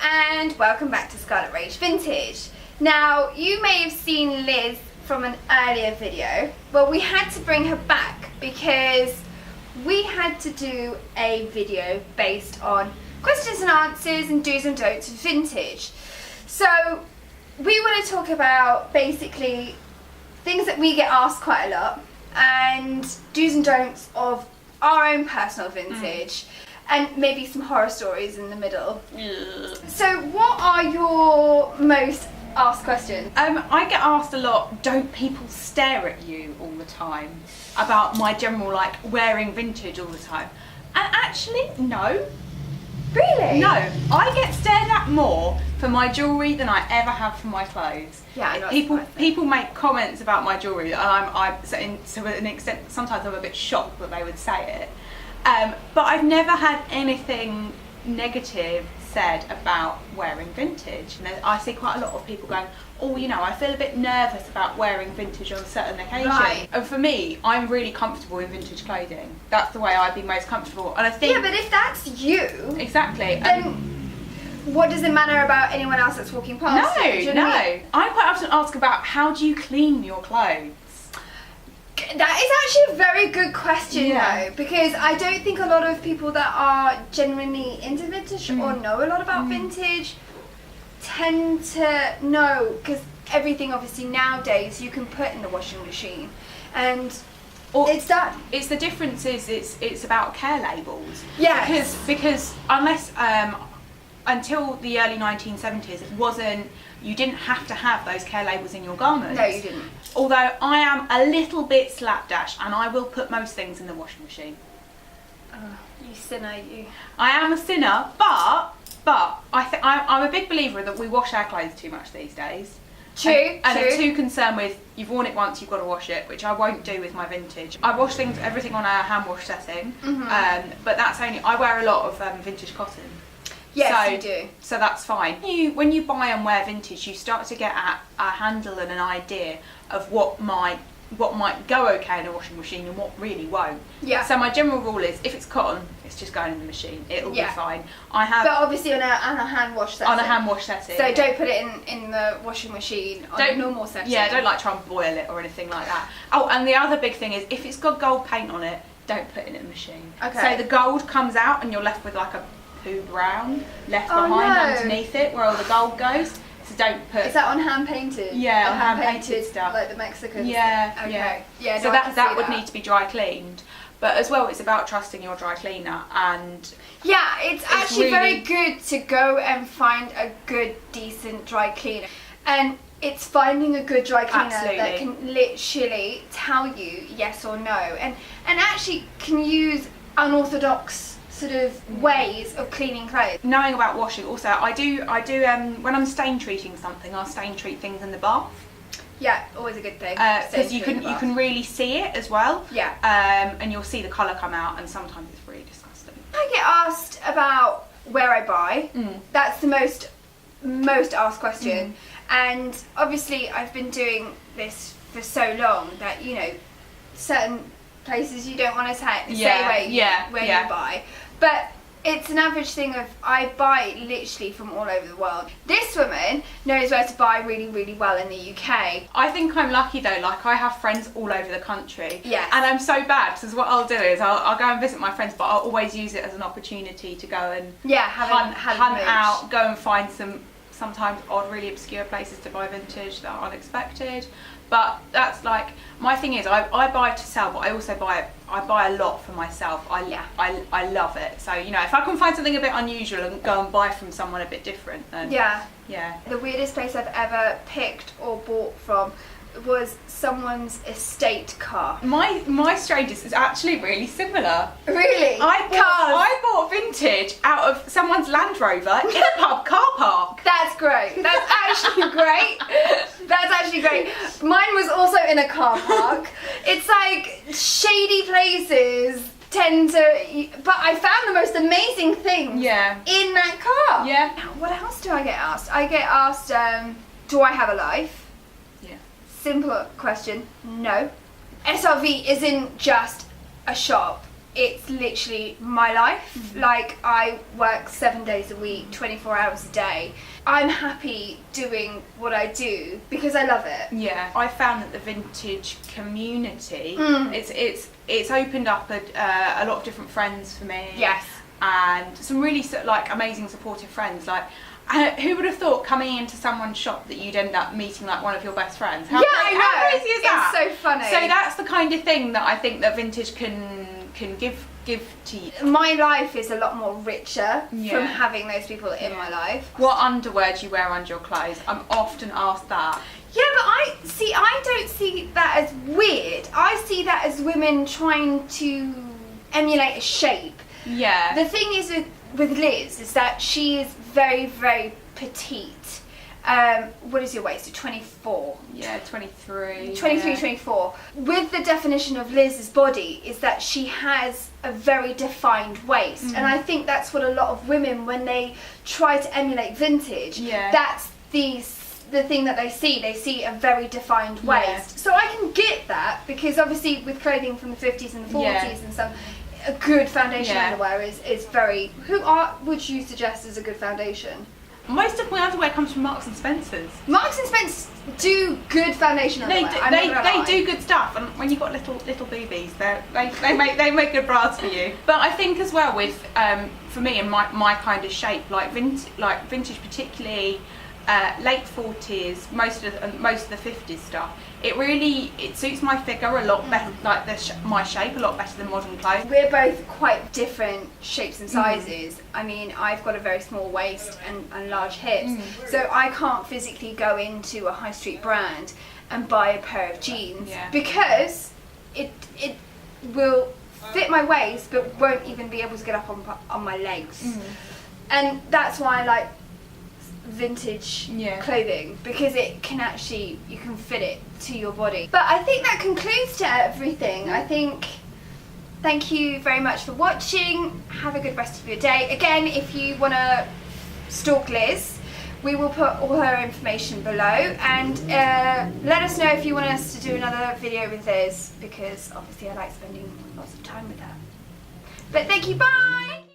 and welcome back to Scarlet Rage Vintage. Now, you may have seen Liz from an earlier video. Well, we had to bring her back because we had to do a video based on questions and answers and do's and don'ts of vintage. So, we want to talk about basically things that we get asked quite a lot and do's and don'ts of our own personal vintage. And maybe some horror stories in the middle. So what are your most asked questions? I get asked a lot, don't people stare at you all the time? About my general, like, wearing vintage all the time. And actually, no. Really? No. I get stared at more for my jewellery than I ever have for my clothes. Yeah, people make comments about my jewellery and to an extent, sometimes I'm a bit shocked that they would say it. But I've never had anything negative said about wearing vintage. And I see quite a lot of people going, oh, you know, I feel a bit nervous about wearing vintage on certain occasions. Right. And for me, I'm really comfortable in vintage clothing. That's the way I'd be most comfortable. And I think... Yeah, but if that's you... Exactly. Then what does it matter about anyone else that's walking past? No, you know what I mean? I quite often ask about, how do you clean your clothes? That is actually a very good question though, because I don't think a lot of people that are genuinely into vintage or know a lot about vintage tend to know, because everything obviously nowadays you can put in the washing machine and it's done. It's the difference is it's about care labels. Yes. Because unless until the early 1970s it wasn't, you didn't have to have those care labels in your garments. No, you didn't. Although I am a little bit slapdash and I will put most things in the washing machine. You sinner, you. I am a sinner, but I'm a big believer that we wash our clothes too much these days. True, and true. I'm too concerned with, you've worn it once, you've got to wash it, which I won't do with my vintage. I wash everything on a hand wash setting, but that's only, I wear a lot of vintage cotton. Yes, you do. So that's fine. When you buy and wear vintage, you start to get a handle and an idea of what might go okay in a washing machine and what really won't. Yeah. So my general rule is, if it's cotton, it's just going in the machine. It'll be fine. But obviously on a hand wash setting. On a hand wash setting. So don't put it in the washing machine on a normal setting. Yeah, don't try and boil it or anything like that. Oh, and the other big thing is, if it's got gold paint on it, don't put it in the machine. Okay. So the gold comes out and you're left with like a poo brown left behind underneath it where all the gold goes. So don't put... Is that on hand painted? Yeah, on hand painted stuff. Like the Mexicans? Yeah, okay. Yeah. So that would need to be dry cleaned. But as well, it's about trusting your dry cleaner, and... Yeah, it's actually very good to go and find a good, decent dry cleaner. And it's finding a good dry cleaner that can literally tell you yes or no. And actually can use unorthodox sort of ways of cleaning clothes. Knowing about washing, also I do when I'm stain treating something, I'll stain treat things in the bath. Yeah, always a good thing. Because you can really see it as well. Yeah. And you'll see the colour come out, and sometimes it's really disgusting. I get asked about where I buy. That's the most asked question. And obviously I've been doing this for so long that, you know, certain places you don't want to say where you buy. But it's an average thing of, I buy literally from all over the world. This woman knows where to buy really, really well in the UK. I think I'm lucky though, like I have friends all over the country. Yes. And I'm so bad, because what I'll do is I'll go and visit my friends, but I'll always use it as an opportunity to go and hunt out, go and find some sometimes odd, really obscure places to buy vintage that are unexpected. But that's like, my thing is, I buy to sell, but I also buy a lot for myself. I love it. So, you know, if I can find something a bit unusual and go and buy from someone a bit different, then yeah. The weirdest place I've ever picked or bought from was someone's estate car. My strangest is actually really similar. Really? I bought vintage out of someone's Land Rover in a pub car park. That's great. That's actually great. That's actually great. Mine was also in a car park. It's like shady places tend to, but I found the most amazing things in that car. Yeah. Now, what else do I get asked? I get asked, do I have a life? Simple question, no. SRV isn't just a shop. it's literally my life. Like, I work 7 days a week, 24 hours a day. I'm happy doing what I do because I love it. Yeah, I found that the vintage community, it's opened up a lot of different friends for me. Yes. And some really like amazing supportive friends. Like, who would have thought coming into someone's shop that you'd end up meeting like one of your best friends? I know. How crazy is that? It's so funny. So that's the kind of thing that I think that vintage can give to you. My life is a lot more richer from having those people in my life. What underwear do you wear under your clothes? I'm often asked that. Yeah, but I don't see that as weird. I see that as women trying to emulate a shape. Yeah. The thing is with Liz is that she is very, very petite. What is your waist? 24? Yeah, 23. 23, 24. With the definition of Liz's body is that she has a very defined waist. And I think that's what a lot of women, when they try to emulate vintage, that's the thing that they see a very defined waist. So I can get that, because obviously with clothing from the 50s and the 40s and stuff, a good foundation underwear is very... would you suggest is a good foundation? Most of my underwear comes from Marks and Spencer's. Marks and Spencer's do good foundation underwear. They do good stuff, and when you've got little boobies, they make good bras for you. But I think as well with for me and my kind of shape, like vintage particularly. Late 40s, most of the 50s stuff. It suits my figure a lot better, like my shape a lot better than modern clothes. We're both quite different shapes and sizes. I mean, I've got a very small waist and large hips, so I can't physically go into a high street brand and buy a pair of jeans because it will fit my waist but won't even be able to get up on my legs. And that's why I like vintage clothing, because it can actually, you can fit it to your body. But I think that concludes to everything. Thank you very much for watching. Have a good rest of your day. Again, if you want to stalk Liz, we will put all her information below, and let us know if you want us to do another video with Liz, because obviously I like spending lots of time with her. But thank you, bye!